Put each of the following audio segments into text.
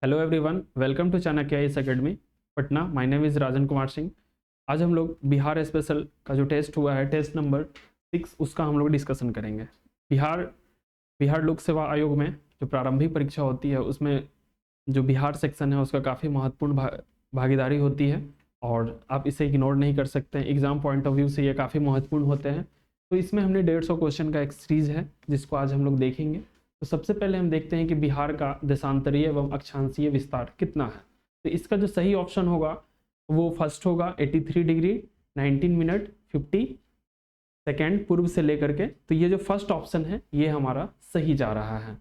Hello everyone, welcome to Chanakya IAS academy Patna. My name is Rajan Kumar Singh. आज हम लोग बिहार स्पेशल का जो टेस्ट हुआ है, टेस्ट नंबर 6, उसका हम लोग डिस्कशन करेंगे। बिहार बिहार लोक सेवा आयोग में जो प्रारंभिक परीक्षा होती है, उसमें जो बिहार सेक्शन है उसका काफ़ी महत्वपूर्ण भागीदारी होती है और आप इसे इग्नोर नहीं कर सकते हैं। एग्जाम पॉइंट ऑफ व्यू से ये काफ़ी महत्वपूर्ण होते हैं। तो इसमें हमने 150 क्वेश्चन का एक सीरीज है जिसको आज हम लोग देखेंगे। तो सबसे पहले हम देखते हैं कि बिहार का देशांतरीय एवं अक्षांशीय विस्तार कितना है। तो इसका जो सही ऑप्शन होगा वो फर्स्ट होगा 83 डिग्री 19 मिनट 50 सेकेंड पूर्व से लेकर के। तो ये जो फर्स्ट ऑप्शन है ये हमारा सही जा रहा है।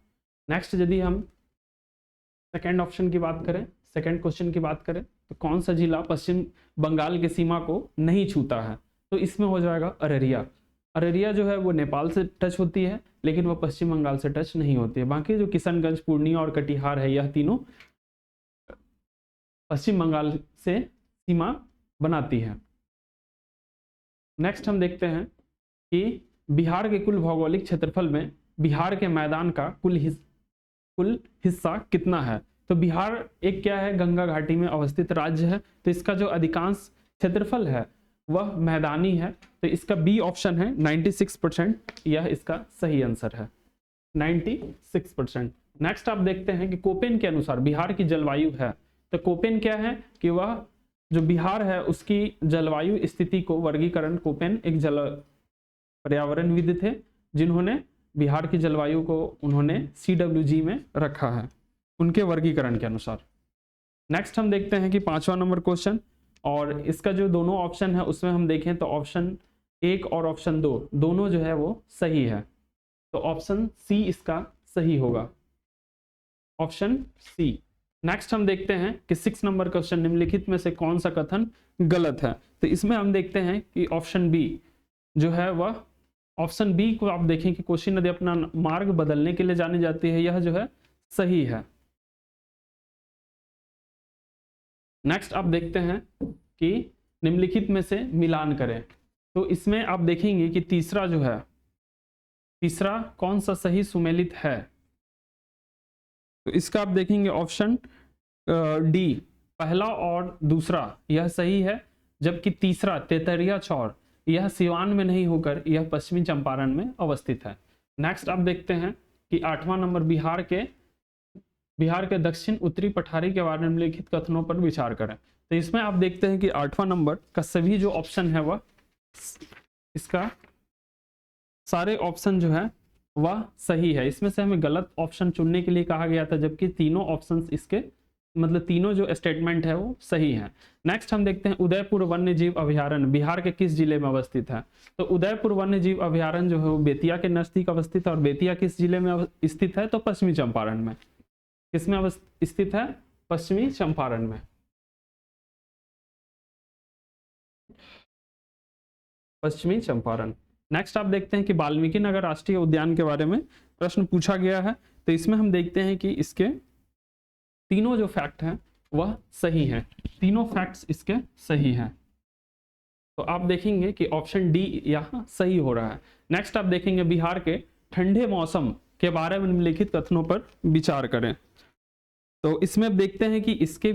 नेक्स्ट यदि हम सेकेंड ऑप्शन की बात करें, सेकेंड क्वेश्चन की बात करें, तो कौन सा जिला पश्चिम बंगाल की सीमा को नहीं छूता है? तो इसमें हो जाएगा अररिया। अररिया जो है वो नेपाल से टच होती है, लेकिन वह पश्चिम बंगाल से टच नहीं होती है। बाकी जो किशनगंज, पूर्णिया और कटिहार है, यह तीनों पश्चिम बंगाल से सीमा बनाती है। नेक्स्ट हम देखते हैं कि बिहार के कुल भौगोलिक क्षेत्रफल में बिहार के मैदान का कुल हिस्सा कितना है? तो बिहार एक क्या है, गंगा घाटी में अवस्थित राज्य है। तो इसका जो अधिकांश क्षेत्रफल है वह मैदानी है। तो इसका बी ऑप्शन है 96%, यह इसका सही आंसर है 96%। नेक्स्ट आप देखते हैं कि कोपेन के अनुसार बिहार की जलवायु है। तो कोपेन क्या है कि वह जो बिहार है उसकी जलवायु स्थिति को वर्गीकरण, कोपेन एक पर्यावरणविद थे जिन्होंने बिहार की जलवायु को उन्होंने CWG में रखा है उनके वर्गीकरण के अनुसार। नेक्स्ट हम देखते हैं कि 5वां नंबर क्वेश्चन, और इसका जो दोनों ऑप्शन है उसमें हम देखें तो ऑप्शन 1 और ऑप्शन 2 दोनों जो है वो सही है। तो ऑप्शन सी इसका सही होगा, ऑप्शन सी। नेक्स्ट हम देखते हैं कि 6 नंबर क्वेश्चन, निम्नलिखित में से कौन सा कथन गलत है? तो इसमें हम देखते हैं कि ऑप्शन बी जो है वह, ऑप्शन बी को आप देखें कि कोसी नदी अपना मार्ग बदलने के लिए जानी जाती है, यह जो है सही है। नेक्स्ट आप देखते हैं कि निम्नलिखित में से मिलान करें। तो इसमें आप देखेंगे कि तीसरा जो है, तीसरा कौन सा सही सुमेलित है? तो इसका आप देखेंगे ऑप्शन डी, पहला और दूसरा यह सही है, जबकि तीसरा तेतरिया चौर यह सिवान में नहीं होकर यह पश्चिमी चंपारण में अवस्थित है। नेक्स्ट आप देखते हैं कि 8वां नंबर, बिहार के दक्षिण उत्तरी पठारी के बारे में निम्नलिखित कथनों पर विचार करें। तो इसमें आप देखते हैं कि 8वां नंबर का सभी जो ऑप्शन है वह, इसका सारे ऑप्शन जो है वह सही है। इसमें से हमें गलत ऑप्शन चुनने के लिए कहा गया था, जबकि तीनों ऑप्शंस इसके मतलब तीनों जो स्टेटमेंट है वो सही है। नेक्स्ट हम देखते हैं उदयपुर वन्य जीव अभ्यारण्य बिहार के किस जिले में अवस्थित है? तो उदयपुर वन्य जीव अभ्यारण्य जो है वो बेतिया के नजदीक अवस्थित है, और बेतिया किस जिले में स्थित है? तो पश्चिमी चंपारण में। किसमें स्थित है? पश्चिमी चंपारण में, पश्चिमी चंपारण। नेक्स्ट आप देखते हैं कि वाल्मीकि नगर राष्ट्रीय उद्यान के बारे में प्रश्न पूछा गया है। तो इसमें हम देखते हैं कि इसके तीनों जो फैक्ट हैं वह सही हैं, तीनों फैक्ट्स इसके सही हैं। तो आप देखेंगे कि ऑप्शन डी यहाँ सही हो रहा है। नेक्स्ट आप देखेंगे बिहार के ठंडे मौसम के बारे में निम्नलिखित कथनों पर विचार करें। तो इसमें देखते हैं कि इसमें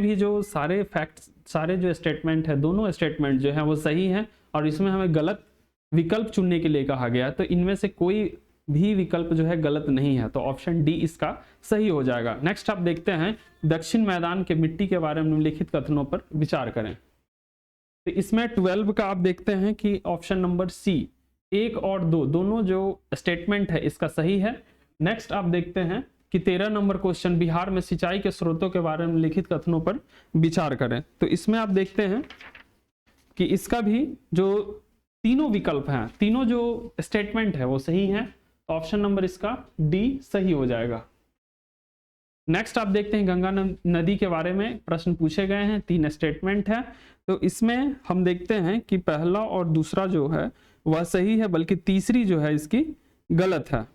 भी जो सारे फैक्ट्स, सारे जो स्टेटमेंट है, दोनों स्टेटमेंट जो है वो सही है, और इसमें हमें गलत विकल्प चुनने के लिए कहा गया है। तो इनमें से कोई भी विकल्प जो है गलत नहीं है, तो ऑप्शन डी इसका सही हो जाएगा। नेक्स्ट आप देखते हैं दक्षिण मैदान के मिट्टी के बारे में निम्नलिखित कथनों पर विचार करें। तो इसमें 12 का आप देखते हैं कि ऑप्शन नंबर सी 1 और 2 दोनों जो स्टेटमेंट है इसका सही है। नेक्स्ट आप देखते हैं कि 13 नंबर क्वेश्चन, बिहार में सिंचाई के स्रोतों के बारे में लिखित कथनों पर विचार करें। तो इसमें आप देखते हैं कि इसका भी जो तीनों विकल्प हैं, तीनों जो स्टेटमेंट है वो सही है। तो ऑप्शन नंबर इसका डी सही हो जाएगा। नेक्स्ट आप देखते हैं गंगा नदी के बारे में प्रश्न पूछे गए हैं, 3 स्टेटमेंट है। तो इसमें हम देखते हैं कि पहला और दूसरा जो है वह सही है, बल्कि तीसरी जो है इसकी गलत है।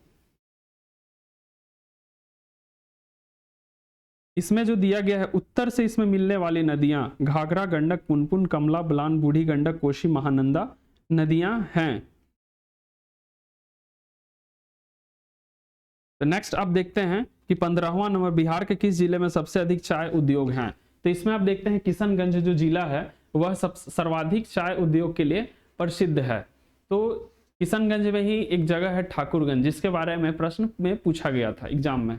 इसमें जो दिया गया है, उत्तर से इसमें मिलने वाली नदियां घाघरा, गंडक, पुनपुन, कमला, बलान, बूढ़ी गंडक, कोसी, महानंदा नदियां हैं। तो नेक्स्ट आप देखते हैं कि 15वां नंबर, बिहार के किस जिले में सबसे अधिक चाय उद्योग हैं? तो इसमें आप देखते हैं किशनगंज जो जिला है वह सर्वाधिक चाय उद्योग के लिए प्रसिद्ध है। तो किशनगंज में ही एक जगह है ठाकुरगंज, जिसके बारे में प्रश्न में पूछा गया था एग्जाम में।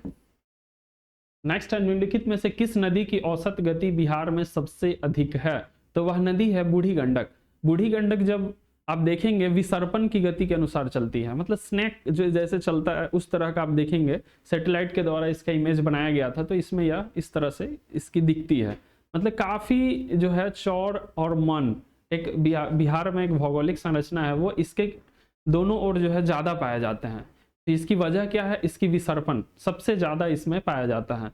नेक्स्ट है, निम्नलिखित में से किस नदी की औसत गति बिहार में सबसे अधिक है? तो वह नदी है बूढ़ी गंडक। बूढ़ी गंडक जब आप देखेंगे विसर्पण की गति के अनुसार चलती है, मतलब स्नैक जो जैसे चलता है उस तरह का आप देखेंगे। सैटेलाइट के द्वारा इसका इमेज बनाया गया था, तो इसमें यह इस तरह से इसकी दिखती है। मतलब काफी जो है चौड़ और मन, एक बिहार में एक भौगोलिक संरचना है, वो इसके दोनों ओर जो है ज्यादा पाए जाते हैं। तो इसकी वजह क्या है? इसकी विसर्पण सबसे ज्यादा इसमें पाया जाता है।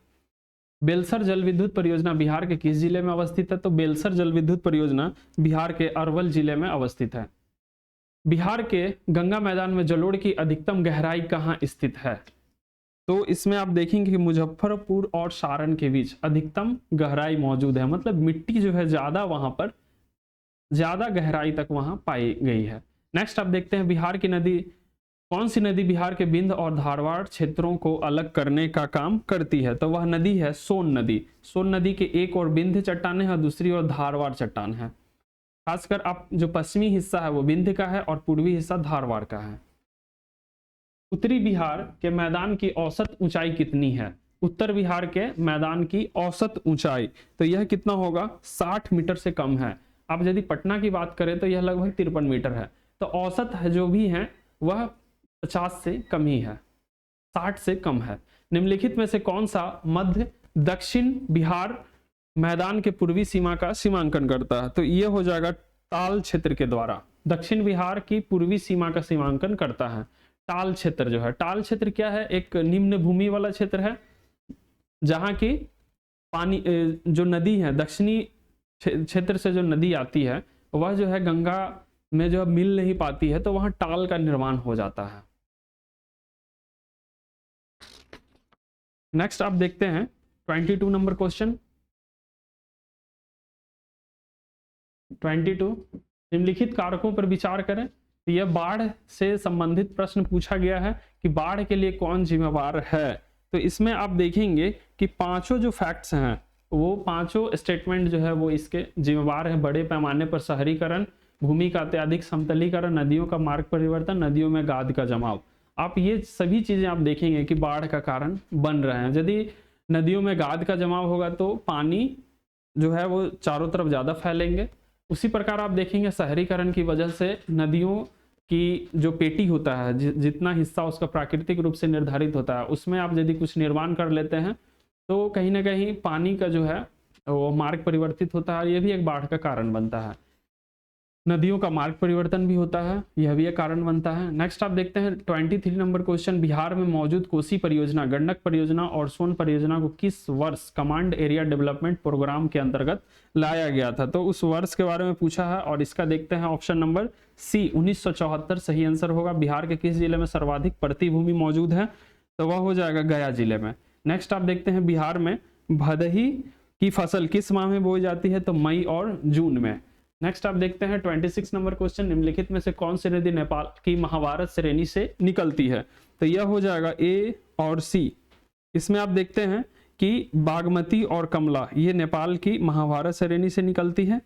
बेलसर जल विद्युत परियोजना बिहार के किस जिले में अवस्थित है? तो बेलसर जल विद्युत परियोजना बिहार के अरवल जिले में अवस्थित है। बिहार के गंगा मैदान में जलोढ़ की अधिकतम गहराई कहाँ स्थित है? तो इसमें आप देखेंगे कि मुजफ्फरपुर और सारण के बीच अधिकतम गहराई मौजूद है, मतलब मिट्टी जो है ज्यादा वहां पर ज्यादा गहराई तक वहां पाई गई है। नेक्स्ट आप देखते हैं बिहार की नदी, कौन सी नदी बिहार के विंध्य और धारवाड़ क्षेत्रों को अलग करने का काम करती है? तो वह नदी है सोन नदी। सोन नदी के एक और विंध्य चट्टान है और दूसरी ओर धारवाड़ चट्टान है। खासकर आप जो पश्चिमी हिस्सा है वो विंध्य का है और पूर्वी हिस्सा धारवाड़ का है। उत्तरी बिहार के मैदान की औसत ऊंचाई कितनी है? उत्तर बिहार के मैदान की औसत ऊंचाई, तो यह कितना होगा? 60 मीटर से कम है। आप यदि पटना की बात करें तो यह लगभग 53 मीटर है। तो औसत है जो भी है वह 50 से कम ही है, 60 से कम है। निम्नलिखित में से कौन सा मध्य दक्षिण बिहार मैदान के पूर्वी सीमा का सीमांकन करता है? तो यह हो जाएगा ताल क्षेत्र के द्वारा। दक्षिण बिहार की पूर्वी सीमा का सीमांकन करता है टाल क्षेत्र जो है। टाल क्षेत्र क्या है? एक निम्न भूमि वाला क्षेत्र है जहां की पानी जो नदी है, दक्षिणी क्षेत्र से जो नदी आती है वह जो है गंगा में जो मिल नहीं पाती है, तो वहां टाल का निर्माण हो जाता है। नेक्स्ट आप देखते हैं 22 नंबर क्वेश्चन। 22, निम्नलिखित कारकों पर विचार करें। तो यह बाढ़ से संबंधित प्रश्न पूछा गया है कि बाढ़ के लिए कौन जिम्मेवार है। तो इसमें आप देखेंगे कि पांचों जो फैक्ट्स हैं वो पांचों स्टेटमेंट जो है वो इसके जिम्मेवार है। बड़े पैमाने पर शहरीकरण, भूमि का अत्यधिक समतलीकरण, नदियों का मार्ग परिवर्तन, नदियों में गाद का जमाव। आप ये सभी चीजें आप देखेंगे कि बाढ़ का कारण बन रहे हैं। यदि नदियों में गाद का जमाव होगा तो पानी जो है वो चारों तरफ ज्यादा फैलेंगे। उसी प्रकार आप देखेंगे शहरीकरण की वजह से नदियों की जो पेटी होता है, जितना हिस्सा उसका प्राकृतिक रूप से निर्धारित होता है, उसमें आप यदि कुछ निर्माण कर लेते हैं तो कहीं ना कहीं पानी का जो है वो मार्ग परिवर्तित होता है, ये भी एक बाढ़ का कारण बनता है। नदियों का मार्ग परिवर्तन भी होता है, यह भी एक कारण बनता है। नेक्स्ट आप देखते हैं 23 नंबर क्वेश्चन। बिहार में मौजूद कोसी परियोजना, गंडक परियोजना और सोन परियोजना को किस वर्ष कमांड एरिया डेवलपमेंट प्रोग्राम के अंतर्गत लाया गया था? तो उस वर्ष के बारे में पूछा है और इसका देखते हैं ऑप्शन नंबर सी 1974 सही आंसर होगा। बिहार के किस जिले में सर्वाधिक प्रति भूमि मौजूद है? तो वह हो जाएगा गया जिले में। नेक्स्ट आप देखते हैं बिहार में भदही की फसल किस माह में बोई जाती है? तो मई और जून में। नेक्स्ट आप देखते हैं 26 नंबर क्वेश्चन। निम्नलिखित में से कौन सी नदी नेपाल की महाभारत श्रेणी से निकलती है? तो यह हो जाएगा ए और सी। इसमें आप देखते हैं कि बागमती और कमला ये नेपाल की महाभारत श्रेणी से निकलती है।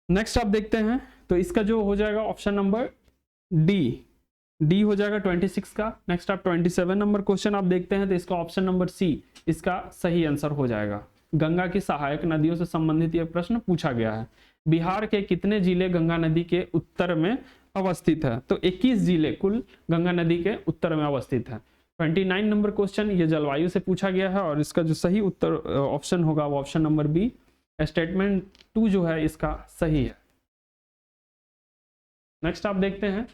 नेक्स्ट आप देखते हैं तो इसका जो हो जाएगा ऑप्शन नंबर डी हो जाएगा 26 का। नेक्स्ट आप 27 नंबर क्वेश्चन आप देखते हैं तो इसका ऑप्शन नंबर सी इसका सही आंसर हो जाएगा। गंगा की सहायक नदियों से संबंधित यह प्रश्न पूछा गया है। बिहार के कितने जिले गंगा नदी के उत्तर में अवस्थित है? तो 21 जिले कुल गंगा नदी के उत्तर में अवस्थित है। 29 नंबर क्वेश्चन ये जलवायु से पूछा गया है और इसका जो सही उत्तर ऑप्शन होगा वो ऑप्शन नंबर बी स्टेटमेंट 2 जो है इसका सही है। नेक्स्ट आप देखते हैं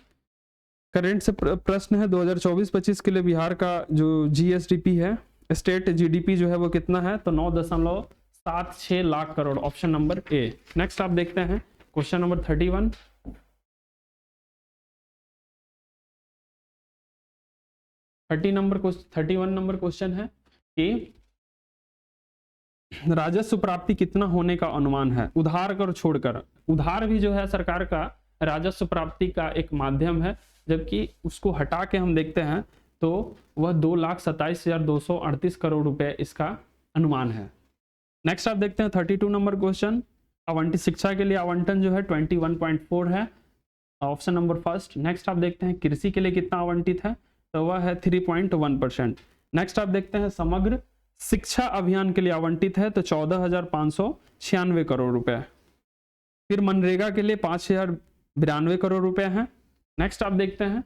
करंट से प्रश्न है 2024-25 के लिए बिहार का जो जीएसडीपी है, स्टेट जीडीपी जो है वो कितना है? तो 9.76 lakh crore, option number A. Next आप देखते हैं क्वेश्चन नंबर 31। (31) नंबर क्वेश्चन है कि राजस्व प्राप्ति कितना होने का अनुमान है? उधार कर छोड़कर, उधार भी जो है सरकार का राजस्व प्राप्ति का एक माध्यम है, जबकि उसको हटा के हम देखते हैं तो वह 2,27,238 करोड़ रुपए इसका अनुमान है। नेक्स्ट आप देखते हैं 32 नंबर क्वेश्चन। आवंटित शिक्षा के लिए आवंटन जो है 21.4 है, ऑप्शन नंबर फर्स्ट। नेक्स्ट आप देखते हैं कृषि के लिए कितना आवंटित है, तो वह है 3.1%। नेक्स्ट आप देखते हैं समग्र शिक्षा अभियान के लिए आवंटित है तो 14,596 करोड़ रुपए। फिर मनरेगा के लिए 5,092 करोड़ रुपए हैं। नेक्स्ट आप देखते हैं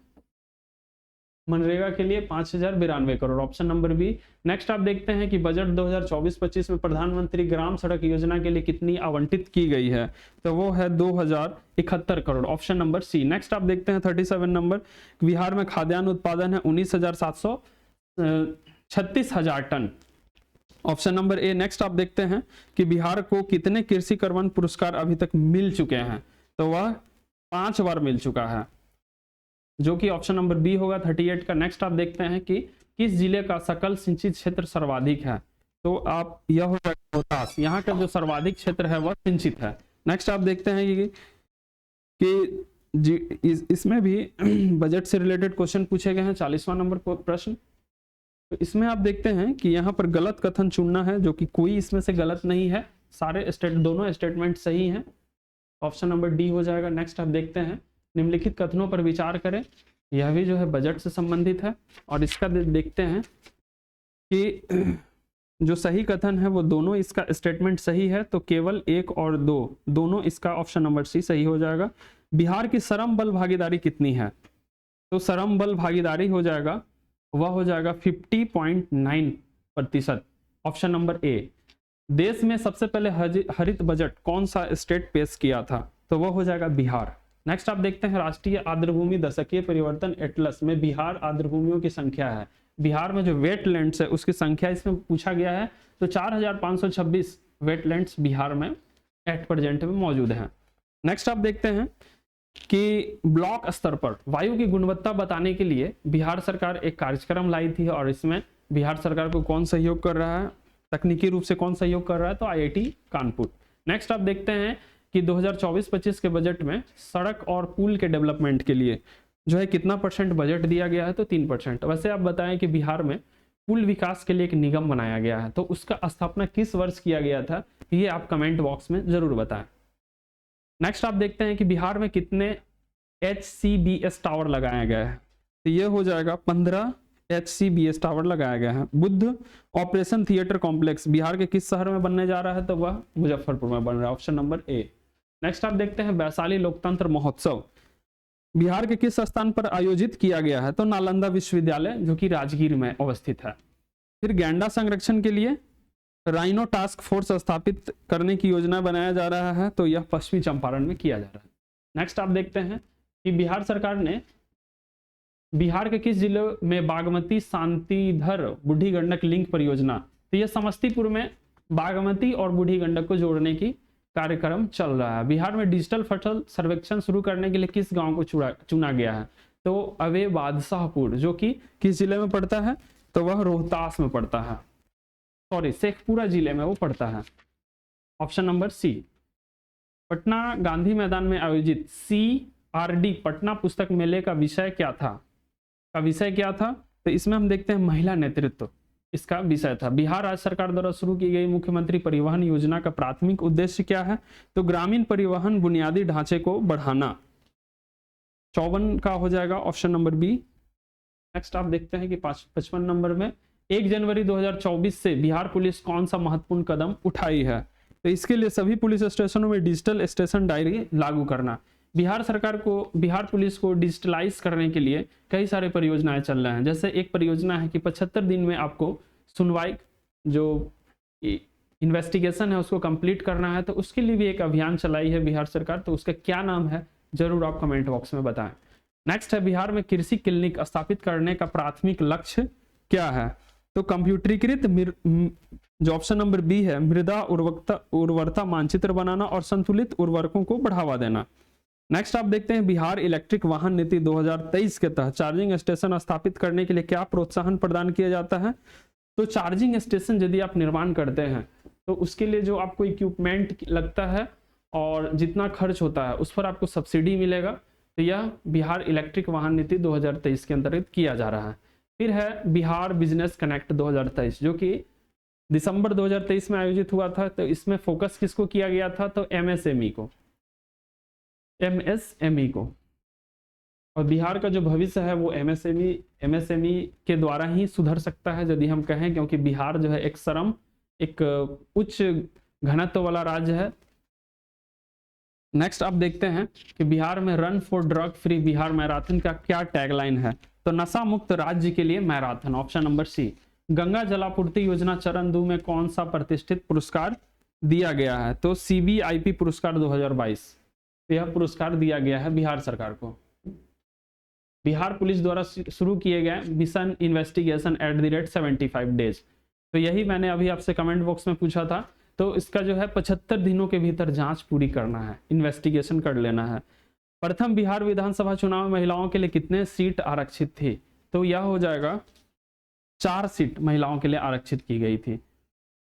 मनरेगा के लिए 5,092 crore, option number B. Next आप देखते हैं कि बजट 2024-25 में प्रधानमंत्री ग्राम सड़क योजना के लिए कितनी आवंटित की गई है, तो वो है 2,071 crore, option number C. Next आप देखते हैं 37 नंबर। बिहार में खाद्यान्न उत्पादन है 19,736,000 ton, option number A. Next आप देखते हैं कि बिहार को कितने कृषि कर्मण पुरस्कार अभी तक मिल चुके हैं, तो वह 5 बार मिल चुका है, जो कि ऑप्शन नंबर बी होगा 38 का। नेक्स्ट आप देखते हैं कि किस जिले का सकल सिंचित क्षेत्र सर्वाधिक है, तो आप यह हो जाएगा रोहतास। यहाँ का जो सर्वाधिक क्षेत्र है वह सिंचित है। नेक्स्ट आप देखते हैं कि इसमें भी बजट से रिलेटेड क्वेश्चन पूछे गए हैं, 40वां नंबर प्रश्न। तो इसमें आप देखते हैं कि यहाँ पर गलत कथन चुनना है, जो कि कोई इसमें से गलत नहीं है, सारे दोनों स्टेटमेंट सही हैं, ऑप्शन नंबर डी हो जाएगा। नेक्स्ट आप देखते हैं निम्नलिखित कथनों पर विचार करें, यह भी जो है बजट से संबंधित है। और इसका देखते हैं कि जो सही कथन है वो दोनों इसका स्टेटमेंट सही है, तो केवल 1 और 2 दोनों इसका ऑप्शन नंबर सी सही हो जाएगा। बिहार की श्रम बल भागीदारी कितनी है, तो श्रम बल भागीदारी हो जाएगा, वह हो जाएगा 50.9%, ऑप्शन नंबर ए। देश में सबसे पहले हरित बजट कौन सा स्टेट पेश किया था, तो वह हो जाएगा बिहार। नेक्स्ट आप देखते हैं राष्ट्रीय आर्द्रभूमि दशकीय परिवर्तन एटलस में बिहार आर्द्रभूमियों की संख्या है। बिहार में जो वेटलैंड्स है उसकी संख्या इसमें पूछा गया है, तो 4,526 वेटलैंड्स बिहार में एट प्रेजेंट में मौजूद हैं। नेक्स्ट आप देखते हैं कि ब्लॉक स्तर पर वायु की गुणवत्ता बताने के लिए बिहार सरकार एक कार्यक्रम लाई थी, और इसमें बिहार सरकार को कौन सहयोग कर रहा है, तकनीकी रूप से कौन सहयोग कर रहा है, तो IIT कानपुर। नेक्स्ट आप देखते हैं कि 2024-25 के बजट में सड़क और पुल के डेवलपमेंट के लिए जो है कितना % बजट दिया गया है, तो 3%। वैसे आप बताएं कि बिहार में पुल विकास के लिए एक निगम बनाया गया है, तो उसका स्थापना किस वर्ष किया गया था, ये आप कमेंट बॉक्स में जरूर बताएं। नेक्स्ट आप देखते हैं कि बिहार में कितने HCBS टावर लगाया गया है, तो ये हो जाएगा 15 HCBS टावर लगाया गया है। Buddha operation theatre complex Bihar के किस शहर में बनने जा रहा है, तो वह मुजफ्फरपुर में बन रहा है, ऑप्शन नंबर ए। नेक्स्ट आप देखते हैं वैशाली लोकतंत्र महोत्सव बिहार के किस स्थान पर आयोजित किया गया है, तो नालंदा विश्वविद्यालय जो कि राजगीर में अवस्थित है। फिर गैंडा संरक्षण के लिए राइनो टास्क फोर्स स्थापित करने की योजना बनाया जा रहा है, तो यह पश्चिमी चंपारण में किया जा रहा है। नेक्स्ट आप देखते हैं कि बिहार सरकार ने बिहार के किस जिले में बागमती शांतिधर बूढ़ी गंडक लिंक परियोजना, तो यह समस्तीपुर में बागमती और बूढ़ी गंडक को जोड़ने की कार्यक्रम चल रहा है। बिहार में डिजिटल फसल सर्वेक्षण शुरू करने के लिए किस गांव को चुना गया है, तो अवे बादशाहपुर, जो कि किस जिले में पड़ता है, तो वह रोहतास में पड़ता है, सॉरी शेखपुरा जिले में वो पड़ता है, option number C. Patna Gandhi Maidan में आयोजित CRD पटना पुस्तक मेले का विषय क्या था, तो इसमें हम देखते हैं महिला नेतृत्व इसका विषय था। बिहार राज्य सरकार द्वारा शुरू की गई मुख्यमंत्री परिवहन योजना का प्राथमिक उद्देश्य क्या है, तो ग्रामीण परिवहन बुनियादी ढांचे को बढ़ाना, 54 का हो जाएगा, ऑप्शन नंबर बी। नेक्स्ट आप देखते हैं कि 55 नंबर में 1 जनवरी 2024 से बिहार पुलिस कौन सा महत्वपूर्ण कदम उठाई है, तो इसके लिए सभी पुलिस स्टेशनों में डिजिटल स्टेशन डायरी लागू करना। बिहार सरकार को बिहार पुलिस को डिजिटलाइज करने के लिए कई सारे परियोजनाएं चल रहे हैं। जैसे एक परियोजना है कि 75 दिन में आपको सुनवाई जो इन्वेस्टिगेशन है उसको कंप्लीट करना है, तो उसके लिए भी एक अभियान चलाई है बिहार सरकार, तो उसका क्या नाम है जरूर आप कमेंट बॉक्स में बताएं। नेक्स्ट है बिहार में कृषि क्लिनिक स्थापित करने का प्राथमिक लक्ष्य क्या है, तो कंप्यूटरीकृत जो ऑप्शन नंबर बी है मृदा उर्वरता मानचित्र बनाना और संतुलित उर्वरकों को बढ़ावा देना। नेक्स्ट आप देखते हैं बिहार इलेक्ट्रिक वाहन नीति 2023 के तहत चार्जिंग स्टेशन स्थापित करने के लिए क्या प्रोत्साहन प्रदान किया जाता है, तो चार्जिंग स्टेशन यदि आप निर्माण करते हैं तो उसके लिए जो आपको इक्विपमेंट लगता है और जितना खर्च होता है उस पर आपको सब्सिडी मिलेगा, तो यह बिहार इलेक्ट्रिक वाहन नीति 2023 के अंतर्गत किया जा रहा है। फिर है बिहार बिजनेस कनेक्ट 2023 जो कि दिसंबर 2023 में आयोजित हुआ था। तो इसमें फोकस किसको किया गया था, तो एमएसएमई को। और बिहार का जो भविष्य है वो एमएसएमई के द्वारा ही सुधर सकता है यदि हम कहें, क्योंकि बिहार जो है एक उच्च घनत्व वाला राज्य है। नेक्स्ट आप देखते हैं कि बिहार में run for drug free Bihar marathon का क्या टैगलाइन है, तो नशा मुक्त राज्य के लिए marathon, option number C. Ganga जलापूर्ति योजना चरण 2 में कौन सा प्रतिष्ठित पुरस्कार दिया गया है, तो सीबीआईपी पुरस्कार 2022, यह पुरस्कार दिया गया है बिहार सरकार को। बिहार पुलिस द्वारा शुरू किए गए मिशन इन्वेस्टिगेशन @75 डेज, तो यही मैंने अभी आपसे कमेंट बॉक्स में पूछा था। तो इसका जो है 75 दिनों के भीतर जांच पूरी करना है, इन्वेस्टिगेशन कर लेना है। प्रथम बिहार विधानसभा चुनाव में महिलाओं के लिए कितने सीट आरक्षित थी, तो यह हो जाएगा 4 सीट महिलाओं के लिए आरक्षित की गई थी।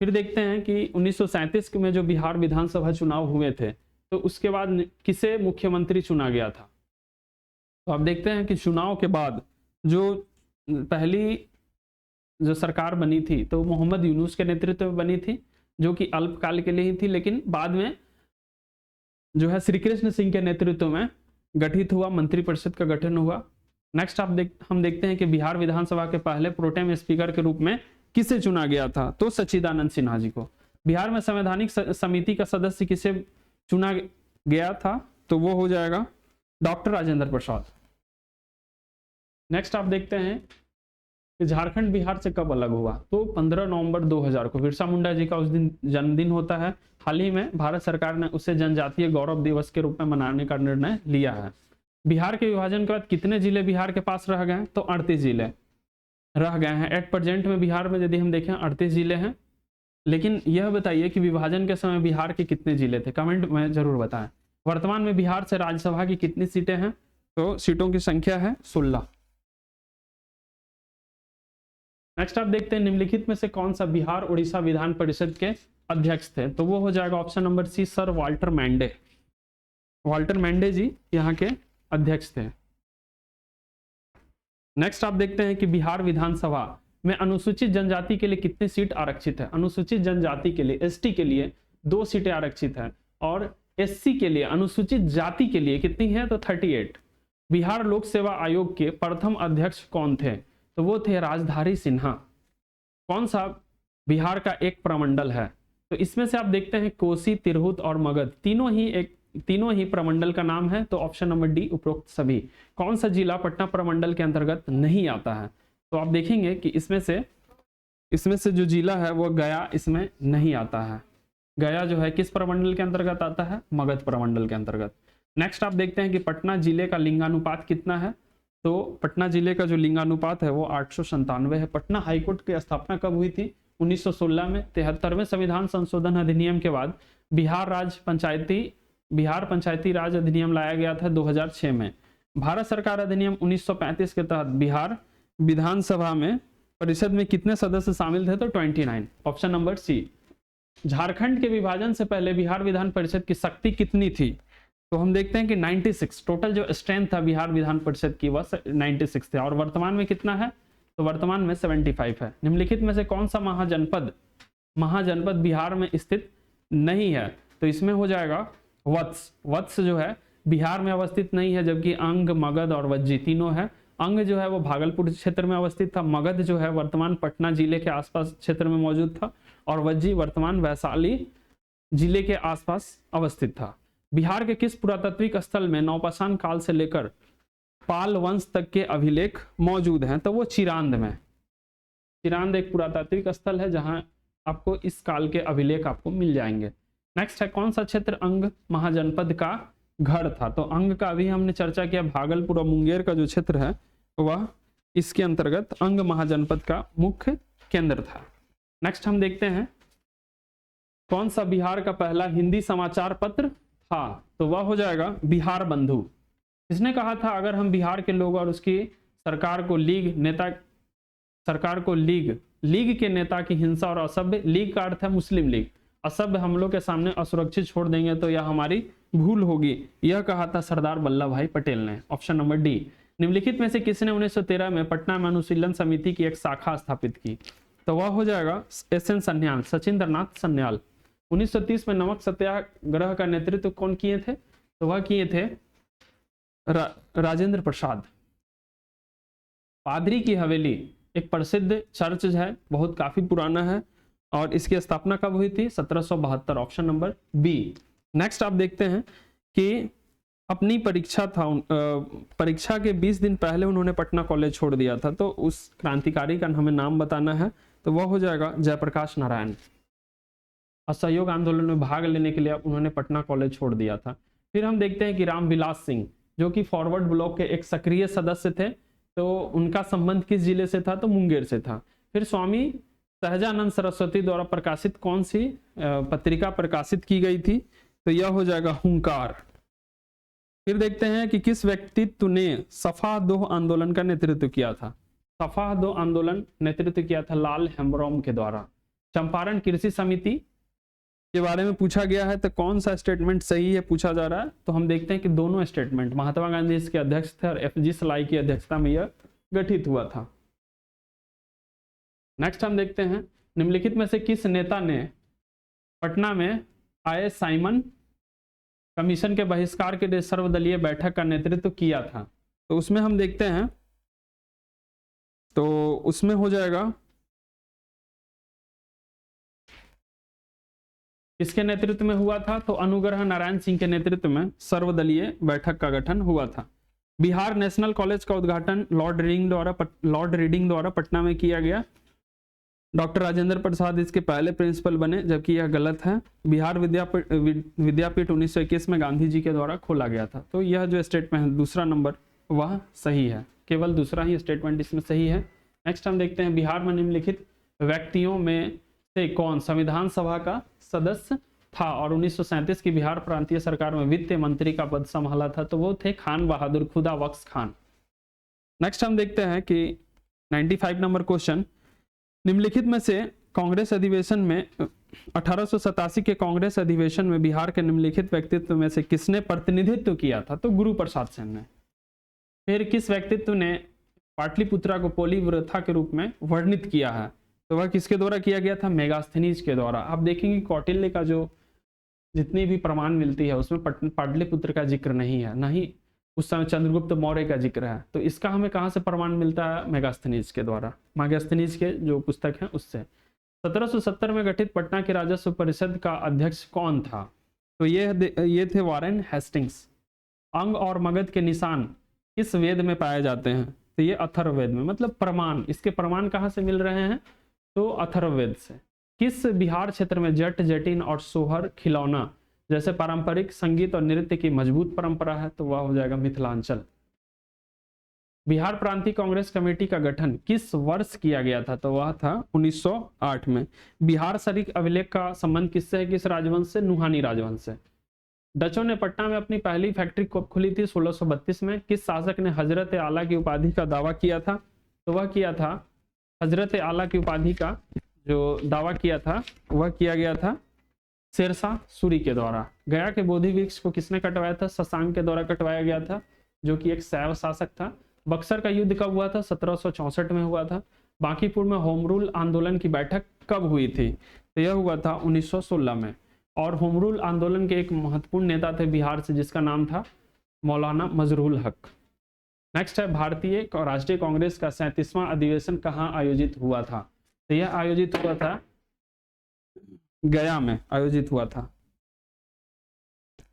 फिर देखते हैं कि 1937 में जो बिहार विधानसभा चुनाव हुए थे तो उसके बाद किसे मुख्यमंत्री चुना गया था, तो आप देखते हैं कि चुनाव के बाद जो पहली जो सरकार बनी थी तो मोहम्मद यूनुस के नेतृत्व में बनी थी, जो कि अल्पकाल के लिए ही थी, लेकिन बाद में जो है श्री कृष्ण सिंह के नेतृत्व में गठित हुआ, मंत्रिपरिषद का गठन हुआ। नेक्स्ट हम देखते हैं कि बिहार विधानसभा के पहले प्रोटेम स्पीकर के रूप में किसे चुना गया था, तो सच्चिदानंद सिन्हा जी को। बिहार में संवैधानिक समिति का सदस्य किसे चुना गया था, तो वो हो जाएगा डॉक्टर राजेंद्र प्रसाद। नेक्स्ट आप देखते हैं कि झारखंड बिहार से कब अलग हुआ, तो 15 नवंबर 2000 को बिरसा मुंडा जी का उस दिन जन्मदिन होता है। हाल ही में भारत सरकार ने उसे जनजातीय गौरव दिवस के रूप में मनाने का निर्णय लिया है। बिहार के विभाजन के बाद कितने जिले बिहार के पास रह गए हैं, तो 38 जिले रह गए हैं। एट प्रेजेंट में बिहार में यदि हम देखें 38 जिले हैं, लेकिन यह बताइए कि विभाजन के समय बिहार के कितने जिले थे, कमेंट में जरूर बताएं। वर्तमान में बिहार से राज्यसभा की कितनी सीटें हैं, तो सीटों की संख्या है 16। नेक्स्ट आप देखते हैं निम्नलिखित में से कौन सा बिहार उड़ीसा विधान परिषद के अध्यक्ष थे, तो वो हो जाएगा option number C, sir Walter मैंडे जी यहाँ के अध्यक्ष थे। नेक्स्ट आप देखते हैं कि बिहार विधानसभा में अनुसूचित जनजाति के लिए कितनी सीट आरक्षित है। अनुसूचित जनजाति के लिए, एसटी के लिए 2 सीटें आरक्षित है, और एससी के लिए, अनुसूचित जाति के लिए कितनी है, तो 38। बिहार लोक सेवा आयोग के प्रथम अध्यक्ष कौन थे, तो वो थे राजधारी सिन्हा। कौन सा बिहार का एक प्रमंडल है, तो इसमें से आप देखते हैं कोसी, तिरहुत और मगध तीनों ही प्रमंडल का नाम है, तो ऑप्शन नंबर डी उपरोक्त सभी। कौन सा जिला पटना प्रमंडल के अंतर्गत नहीं आता है, तो आप देखेंगे कि इसमें से जो जिला है वो गया इसमें नहीं आता है। गया जो है किस प्रमंडल के अंतर्गत आता है, मगध प्रमंडल के अंतर्गत। नेक्स्ट आप देखते हैं कि पटना जिले का लिंगानुपात कितना है, तो पटना जिले का जो लिंगानुपात है वो 897 है। पटना हाईकोर्ट की स्थापना कब हुई थी, 1916 में। 73वें संविधान संशोधन अधिनियम के बाद बिहार पंचायती राज अधिनियम लाया गया था 2006 में। भारत सरकार अधिनियम 1935 के तहत बिहार विधानसभा में परिषद में कितने सदस्य शामिल थे, तो 29, ऑप्शन नंबर सी। झारखंड के विभाजन से पहले बिहार विधान परिषद की शक्ति कितनी थी, तो हम देखते हैं कि 96, टोटल जो स्ट्रेंथ था बिहार विधान परिषद की वह 96 थे, और वर्तमान में कितना है, तो वर्तमान में 75 है। निम्नलिखित में से कौन सा महाजनपद बिहार में स्थित नहीं है, तो इसमें हो जाएगा वत्स जो है बिहार में अवस्थित नहीं है, जबकि अंग, मगध और वज्जी तीनों है। अंग जो है वो भागलपुर क्षेत्र में अवस्थित था, मगध जो है वर्तमान पटना जिले के आसपास क्षेत्र में मौजूद था, और वज्जी वर्तमान वैशाली जिले के आसपास अवस्थित था। बिहार के किस पुरातात्विक स्थल में नवपाषाण काल से लेकर पाल वंश तक के अभिलेख मौजूद हैं, तो वो चिरांद में। चिरांद एक पुरातात्विक स्थल है जहां आपको इस काल के अभिलेख आपको मिल जाएंगे। नेक्स्ट है कौन सा क्षेत्र अंग महाजनपद का गढ़ था, तो अंग का अभी हमने चर्चा किया, भागलपुर और मुंगेर का जो क्षेत्र है वह इसके अंतर्गत अंग महाजनपद का मुख्य केंद्र था। नेक्स्ट हम देखते हैं कौन सा बिहार का पहला हिंदी समाचार पत्र था, तो वह हो जाएगा बिहार बंधु। इसने कहा था अगर हम बिहार के लोग और उसकी सरकार को लीग के नेता की हिंसा और असभ्य, लीग का अर्थ है मुस्लिम लीग, असभ्य हमलों के सामने असुरक्षित छोड़ देंगे तो यह हमारी भूल होगी, यह कहा था सरदार वल्लभ भाई पटेल ने, ऑप्शन नंबर डी। निम्नलिखित में से किसने 1913 में पटना में अनुशीलन समिति की एक शाखा स्थापित की? तो वह हो जाएगा एस.एन. सन्याल, सचिंद्रनाथ सन्याल। 1930 में नमक सत्याग्रह का नेतृत्व कौन किए थे? तो वह किए थे राजेंद्र प्रसाद। पादरी की हवेली एक प्रसिद्ध चर्च है, बहुत काफी पुराना है, और इसकी स्थापना कब हुई थी? 1772, ऑप्शन नंबर बी। नेक्स्ट आप देखते हैं कि अपनी परीक्षा के 20 दिन पहले उन्होंने पटना कॉलेज छोड़ दिया था, तो उस क्रांतिकारी का हमें नाम बताना है, तो वह हो जाएगा जयप्रकाश नारायण। असहयोग आंदोलन में भाग लेने के लिए उन्होंने पटना कॉलेज छोड़ दिया था। फिर हम देखते हैं कि रामविलास सिंह, जो कि फॉरवर्ड ब्लॉक के एक सक्रिय सदस्य थे, तो उनका संबंध किस जिले से था? तो मुंगेर से था। फिर स्वामी सहजानंद सरस्वती द्वारा प्रकाशित कौन सी पत्रिका प्रकाशित की गई थी? तो यह हो जाएगा हुंकार। फिर देखते हैं कि किस व्यक्तित्व ने सफा 2 आंदोलन का नेतृत्व किया था? सफा 2 आंदोलन नेतृत्व किया था लाल हेम्ब्रोम के द्वारा। चंपारण कृषि समिति के बारे में पूछा गया है, तो कौन सा स्टेटमेंट सही है पूछा जा रहा है? तो हम देखते हैं कि दोनों स्टेटमेंट, महात्मा गांधी इसके अध्यक्ष थे और एफ.जी. सलाई की अध्यक्षता में यह गठित हुआ था। नेक्स्ट हम देखते हैं निम्नलिखित में से किस नेता ने पटना में आए साइमन कमीशन के बहिष्कार के लिए सर्वदलीय बैठक का नेतृत्व किया था? तो उसमें हम देखते हैं, तो उसमें हो जाएगा किसके नेतृत्व में हुआ था? तो अनुग्रह नारायण सिंह के नेतृत्व में सर्वदलीय बैठक का गठन हुआ था। बिहार नेशनल कॉलेज का उद्घाटन लॉर्ड रीडिंग द्वारा पटना में किया गया। डॉक्टर राजेंद्र प्रसाद इसके पहले प्रिंसिपल बने, जबकि यह गलत है। बिहार विद्यापीठ 1921 में गांधी जी के द्वारा खोला गया था। तो यह जो स्टेटमेंट है दूसरा नंबर वह सही है, केवल दूसरा ही स्टेटमेंट इसमें सही है। नेक्स्ट हम देखते हैं बिहार में निम्नलिखित व्यक्तियों में से कौन संविधान सभा का सदस्य था और 1937 की बिहार प्रांतीय सरकार में वित्त मंत्री का पद संभाला था? तो वो थे खान बहादुर खुदा बख्श खान। नेक्स्ट हम देखते हैं कि 95 नंबर क्वेश्चन, निम्नलिखित में से कांग्रेस अधिवेशन में 1887 के कांग्रेस अधिवेशन में बिहार के निम्नलिखित व्यक्तित्व में से किसने प्रतिनिधित्व किया था? तो गुरु प्रसाद सेन ने। फिर किस व्यक्तित्व ने पाटलिपुत्रा को पोलिव्रथा के रूप में वर्णित किया है? तो वह किसके द्वारा किया गया था? मेगास्थनीज के द्वारा। आप देखेंगे कौटिल्य का जो जितनी भी प्रमाण मिलती है उसमें पाटलिपुत्र का जिक्र नहीं है, ना ही उस समय चंद्रगुप्त मौर्य का जिक्र है। तो इसका हमें कहाँ से प्रमाण मिलता है? मेगास्थनीज के द्वारा, मेगास्थनीज के जो पुस्तक है उससे। 1770 में गठित पटना के राजस्व परिषद का अध्यक्ष कौन था? तो ये थे वारेन हेस्टिंग्स। अंग और मगध के निशान किस वेद में पाए जाते हैं? तो ये अथर्ववेद में। मतलब प्रमाण, इसके प्रमाण कहाँ से मिल रहे हैं? तो अथर्ववेद से। किस बिहार क्षेत्र में जट, जटिन और सोहर, खिलौना जैसे पारंपरिक संगीत और नृत्य की मजबूत परंपरा है? तो वह हो जाएगा मिथिलांचल। बिहार प्रांतीय कांग्रेस कमेटी का गठन किस वर्ष किया गया था? तो वह था 1908 में। बिहार शरीक अभिलेख का संबंध किससे है? किस राजवंश से? नुहानी राजवंश से। डचों ने पटना में अपनी पहली फैक्ट्री कब खुली थी? 1632 में। किस शासक ने हजरत आला की उपाधि का दावा किया था? तो वह किया था हजरत आला की उपाधि का जो दावा किया था वह किया गया था शेरशाह सूरी के द्वारा। गया के बोधि वृक्ष को किसने कटवाया था? शशांक के द्वारा कटवाया गया था, जो कि एक शैव शासक था। बक्सर का युद्ध कब हुआ था? 1764 में हुआ था। बांकीपुर में होम रूल आंदोलन की बैठक कब हुई थी? तो यह हुआ था 1916 में। और होम रूल आंदोलन के एक महत्वपूर्ण नेता थे बिहार से, जिसका नाम था मौलाना मजरूल हक। नेक्स्ट है भारतीय राष्ट्रीय कांग्रेस का 37वां अधिवेशन कहाँ आयोजित हुआ था? तो यह आयोजित हुआ था गया में आयोजित हुआ था।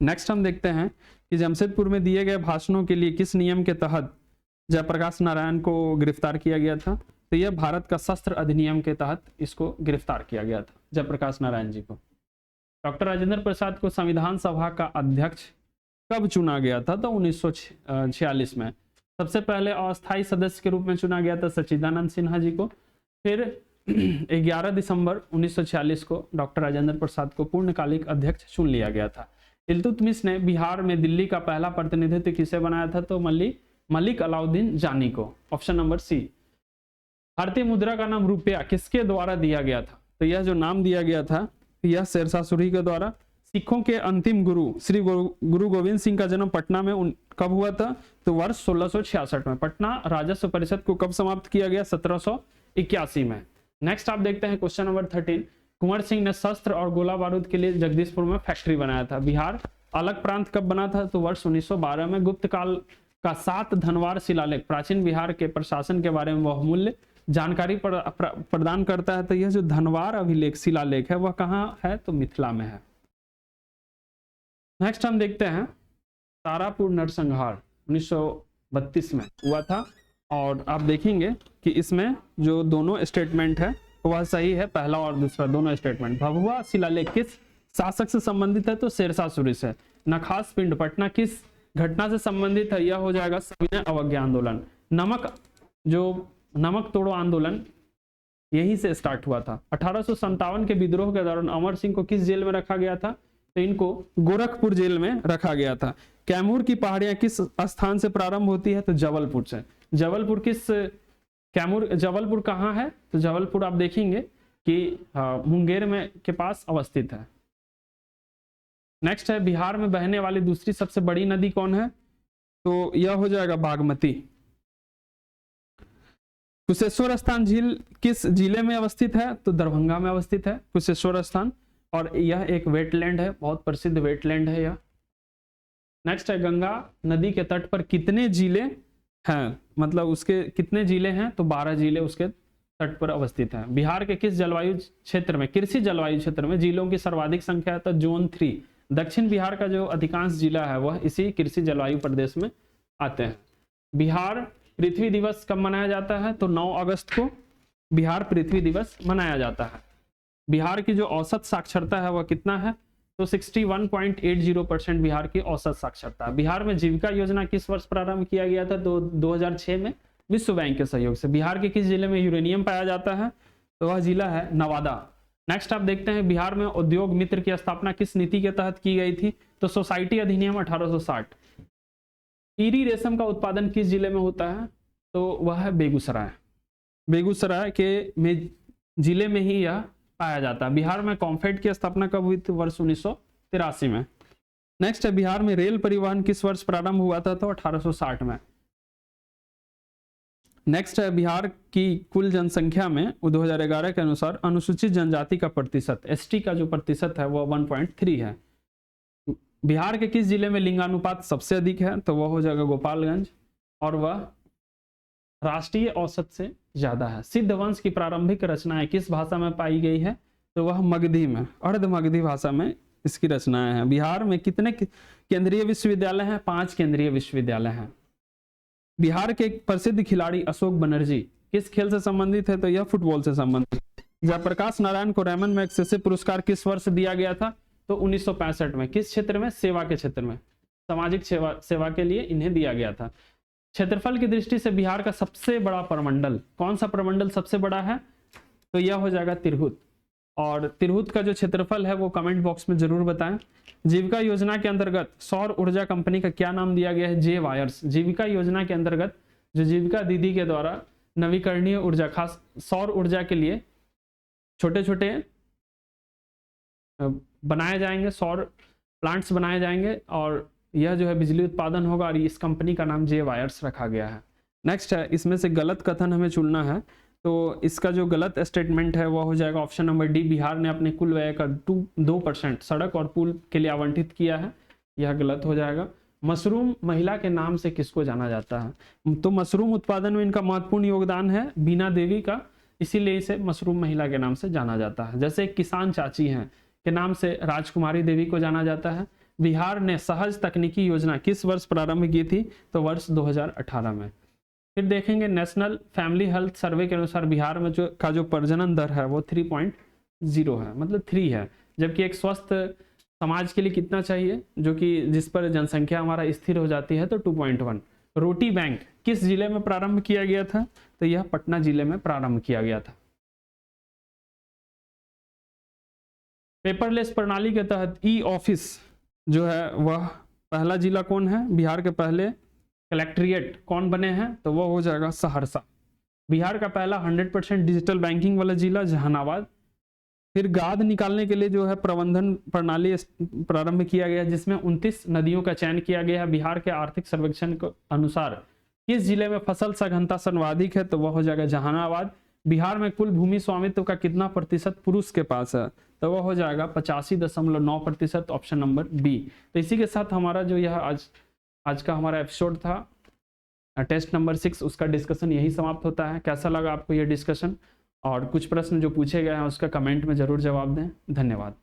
नेक्स्ट हम देखते हैं कि जमशेदपुर में दिए गए भाषणों के लिए किस नियम के तहत जयप्रकाश नारायण को गिरफ्तार किया गया था? तो यह भारत का शस्त्र अधिनियम के तहत इसको गिरफ्तार किया गया था, जयप्रकाश नारायण जी को। डॉक्टर राजेंद्र प्रसाद को संविधान सभा का अध्यक्ष कब चुना गया था? तो 1946 में। सबसे पहले अस्थायी सदस्य के रूप में चुना गया था सच्चिदानंद सिन्हा जी को। फिर 11 दिसंबर 1946 को डॉक्टर राजेंद्र प्रसाद को पूर्णकालिक अध्यक्ष चुन लिया गया था। इल्तुतमिश ने बिहार में दिल्ली का पहला प्रतिनिधित्व किसे बनाया था? तो मलिक अलाउद्दीन जानी को, ऑप्शन नंबर सी। भारतीय मुद्रा का नाम रुपया किसके द्वारा दिया गया था? तो यह जो नाम दिया गया था यह शेरशाह सूरी के द्वारा। सिखों के अंतिम गुरु श्री गुरु गोविंद सिंह का जन्म पटना में कब हुआ था? तो वर्ष 1666 में। पटना राजस्व परिषद को कब समाप्त किया गया? 1781 में। नेक्स्ट आप देखते हैं क्वेश्चन नंबर 13। कुंवर सिंह ने शस्त्र और गोला बारूद के लिए जगदीशपुर में फैक्ट्री बनाया था। बिहार अलग प्रांत कब बना था? तो वर्ष 1912 में। गुप्त काल का 7 धनवार शिलालेख प्राचीन बिहार के प्रशासन के बारे में बहुमूल्य जानकारी प्रदान करता है। तो यह जो धनवार अभिलेख शिलालेख है वह कहाँ है? तो मिथिला में है। नेक्स्ट हम देखते हैं तारापुर नरसंहार 1932 में हुआ था, और आप देखेंगे कि इसमें जो दोनों स्टेटमेंट है वह सही है, पहला और दूसरा दोनों स्टेटमेंट। भभुआ शिलालेख किस शासक से संबंधित है? तो शेरशाह सूरी से। नखास पिंड पटना किस घटना से संबंधित है? यह हो जाएगा सविनय अवज्ञा आंदोलन। नमक तोड़ो आंदोलन यहीं से स्टार्ट हुआ था। 1857 के विद्रोह के दौरान अमर सिंह को किस जेल में रखा गया था? तो इनको गोरखपुर जेल में रखा गया था। कैमूर की पहाड़ियां किस स्थान से प्रारंभ होती है? तो जबलपुर से। जबलपुर कहाँ है? तो जबलपुर आप देखेंगे कि मुंगेर में के पास अवस्थित है। नेक्स्ट है बिहार में बहने वाली दूसरी सबसे बड़ी नदी कौन है? तो यह हो जाएगा बागमती। कुशेश्वर स्थान झील किस जिले में अवस्थित है? तो दरभंगा में अवस्थित है कुशेश्वर स्थान, और यह एक वेटलैंड है, बहुत प्रसिद्ध वेटलैंड है यह। नेक्स्ट है गंगा नदी के तट पर कितने जिले हैं? मतलब उसके कितने जिले हैं? तो 12 जिले उसके तट पर अवस्थित हैं। बिहार के किस जलवायु क्षेत्र में, कृषि जलवायु क्षेत्र में जिलों की सर्वाधिक संख्या है? तो जोन 3। दक्षिण बिहार का जो अधिकांश जिला है वह इसी कृषि जलवायु प्रदेश में आते हैं। बिहार पृथ्वी दिवस कब मनाया जाता है? तो 9 अगस्त को बिहार पृथ्वी दिवस मनाया जाता है। बिहार की जो औसत साक्षरता है वह कितना है? तो 61.80% बिहार की औसत साक्षरता। बिहार में जीविका योजना किस वर्ष प्रारंभ किया गया था? तो 2006 में विश्व बैंक के सहयोग से। बिहार के किस जिले में यूरेनियम पाया जाता है? तो वह जिला है नवादा। नेक्स्ट आप देखते हैं बिहार में उद्योग मित्र की स्थापना किस नीति के तहत की गई थी? तो सोसाइटी अधिनियम 1860। ईरी रेशम का उत्पादन किस जिले में होता है? तो वह है बेगूसराय। बेगूसराय के जिले में ही यह पाया जाता है। बिहार में कॉम्फेड की स्थापना कब हुई थी? वर्ष 1983 में। नेक्स्ट है बिहार में रेल परिवहन किस वर्ष प्रारंभ हुआ था? तो 1860 में। नेक्स्ट है बिहार की कुल जनसंख्या में 2011 के अनुसार अनुसूचित जनजाति का प्रतिशत, एसटी का जो प्रतिशत है वह 1.3 है। बिहार के किस जिले में लिंगानुपात सबसे अधिक है? तो वह हो जाएगा गोपालगंज, और वह राष्ट्रीय औसत से ज्यादा है। सिद्ध वंश की प्रारंभिक रचनाएं किस भाषा में पाई गई है? तो वह मगधी में, अर्ध मगधी भाषा में इसकी रचनाएं हैं। बिहार में कितने केंद्रीय विश्वविद्यालय हैं? 5 केंद्रीय विश्वविद्यालय हैं। बिहार के एक प्रसिद्ध खिलाड़ी अशोक बनर्जी किस खेल से संबंधित है? तो यह फुटबॉल से संबंधित। जयप्रकाश नारायण को रेमन मैग्सेसे पुरस्कार किस वर्ष दिया गया था? तो 1965 में। किस क्षेत्र में? सेवा के क्षेत्र में, सामाजिक सेवा के लिए इन्हें दिया गया था। क्षेत्रफल की दृष्टि से बिहार का सबसे बड़ा प्रमंडल कौन सा प्रमंडल सबसे बड़ा है? तो यह हो जाएगा तिरहुत। और तिरहुत का जो क्षेत्रफल है वो कमेंट बॉक्स में जरूर बताएं। जीविका योजना के अंतर्गत सौर ऊर्जा कंपनी का क्या नाम दिया गया है? जे वायर्स। जीविका योजना के अंतर्गत जो जीविका दीदी के द्वारा नवीकरणीय ऊर्जा, खास सौर ऊर्जा के लिए छोटे छोटे बनाए जाएंगे, सौर प्लांट्स बनाए जाएंगे, और यह जो है बिजली उत्पादन होगा, और इस कंपनी का नाम जे वायर्स रखा गया है। नेक्स्ट है इसमें से गलत कथन हमें चुनना है। तो इसका जो गलत स्टेटमेंट है वह हो जाएगा ऑप्शन नंबर डी। बिहार ने अपने कुल व्यय का 2% सड़क और पुल के लिए आवंटित किया है, यह गलत हो जाएगा। मशरूम महिला के नाम से किसको जाना जाता है? तो मशरूम उत्पादन में इनका महत्वपूर्ण योगदान है बीना देवी का, इसीलिए इसे मशरूम महिला के नाम से जाना जाता है। जैसे एक किसान चाची हैं के नाम से राजकुमारी देवी को जाना जाता है। बिहार ने सहज तकनीकी योजना किस वर्ष प्रारंभ की थी? तो वर्ष 2018 में। फिर देखेंगे नेशनल फैमिली हेल्थ सर्वे के अनुसार बिहार में जो प्रजनन दर है वो 3.0 है, मतलब 3 है, जबकि एक स्वस्थ समाज के लिए कितना चाहिए, जो कि जिस पर जनसंख्या हमारा स्थिर हो जाती है, तो 2.1। रोटी बैंक किस जिले में प्रारंभ किया गया था? तो यह पटना जिले में प्रारंभ किया गया था। पेपरलेस प्रणाली के तहत ई ऑफिस जो है वह पहला जिला कौन है? बिहार के पहले कलेक्ट्रेट कौन बने हैं? तो वह हो जाएगा सहरसा। बिहार का पहला 100% डिजिटल बैंकिंग वाला जिला जहानाबाद। फिर गाद निकालने के लिए जो है प्रबंधन प्रणाली प्रारंभ किया गया, जिसमें 29 नदियों का चयन किया गया है। बिहार के आर्थिक सर्वेक्षण के अनुसार किस जिले में फसल सघनता सर्वाधिक है, तो वह हो जाएगा जहानाबाद। बिहार में कुल भूमि स्वामित्व का कितना प्रतिशत पुरुष के पास है, तो वह हो जाएगा 85.9%, ऑप्शन नंबर बी। तो इसी के साथ हमारा जो यह आज का हमारा एपिसोड था टेस्ट नंबर 6, उसका डिस्कशन यही समाप्त होता है। कैसा लगा आपको यह डिस्कशन, और कुछ प्रश्न जो पूछे गए हैं उसका कमेंट में जरूर जवाब दें। धन्यवाद।